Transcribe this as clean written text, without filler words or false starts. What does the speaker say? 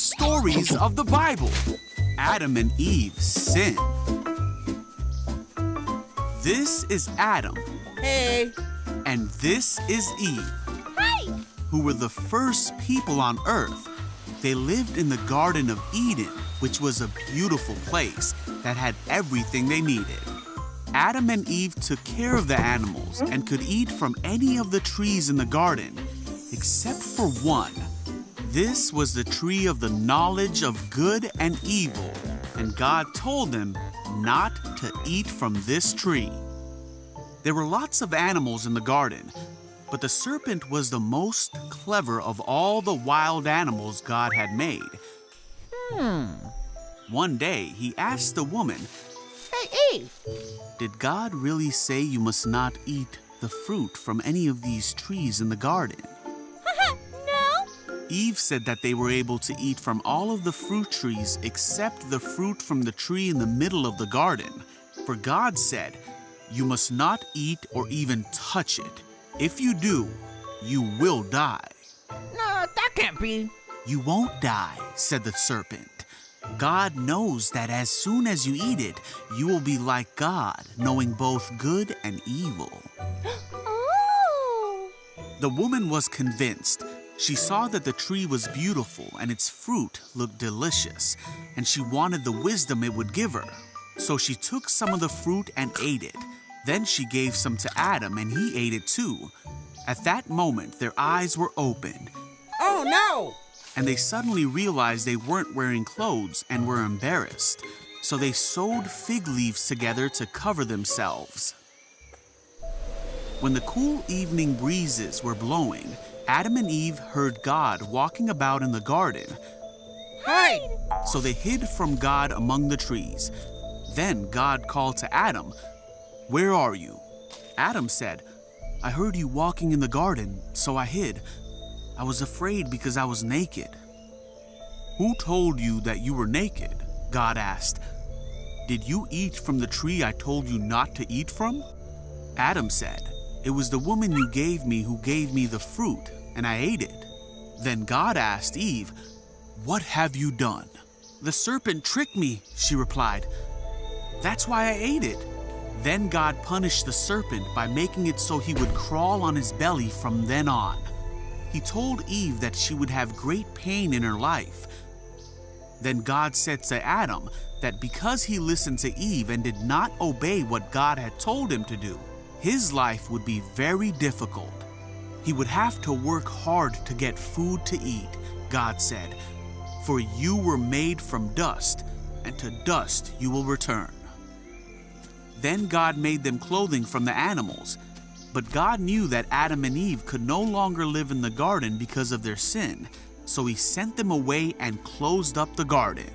stories of the Bible. Adam and Eve sin. This is Adam. Hey. And this is Eve. Hi! Who were the first people on earth. They lived in the Garden of Eden, which was a beautiful place that had everything they needed. Adam and Eve took care of the animals and could eat from any of the trees in the garden, except for one. This was the tree of the knowledge of good and evil, and God told them not to eat from this tree. There were lots of animals in the garden, but the serpent was the most clever of all the wild animals God had made. One day, he asked the woman, Hey, Eve. "Did God really say you must not eat the fruit from any of these trees in the garden?" No? Eve said that they were able to eat from all of the fruit trees except the fruit from the tree in the middle of the garden. For God said, "You must not eat or even touch it. If you do, you will die." No, that can't be. "You won't die," said the serpent. "God knows that as soon as you eat it, you will be like God, knowing both good and evil." Oh! The woman was convinced. She saw that the tree was beautiful and its fruit looked delicious, and she wanted the wisdom it would give her. So she took some of the fruit and ate it. Then she gave some to Adam, and he ate it too. At that moment, their eyes were opened, Oh, no. and they suddenly realized they weren't wearing clothes and were embarrassed. So they sewed fig leaves together to cover themselves. When the cool evening breezes were blowing, Adam and Eve heard God walking about in the garden. Hide. So they hid from God among the trees. Then God called to Adam, "Where are you?" Adam said, "I heard you walking in the garden, so I hid. I was afraid because I was naked." "Who told you that you were naked?" God asked. "Did you eat from the tree I told you not to eat from?" Adam said, "It was the woman you gave me who gave me the fruit, and I ate it." Then God asked Eve, "What have you done?" "The serpent tricked me," she replied. "That's why I ate it." Then God punished the serpent by making it so he would crawl on his belly from then on. He told Eve that she would have great pain in her life. Then God said to Adam that because he listened to Eve and did not obey what God had told him to do, his life would be very difficult. He would have to work hard to get food to eat, God said, "For you were made from dust, and to dust you will return." Then God made them clothing from the animals. But God knew that Adam and Eve could no longer live in the garden because of their sin, so he sent them away and closed up the garden.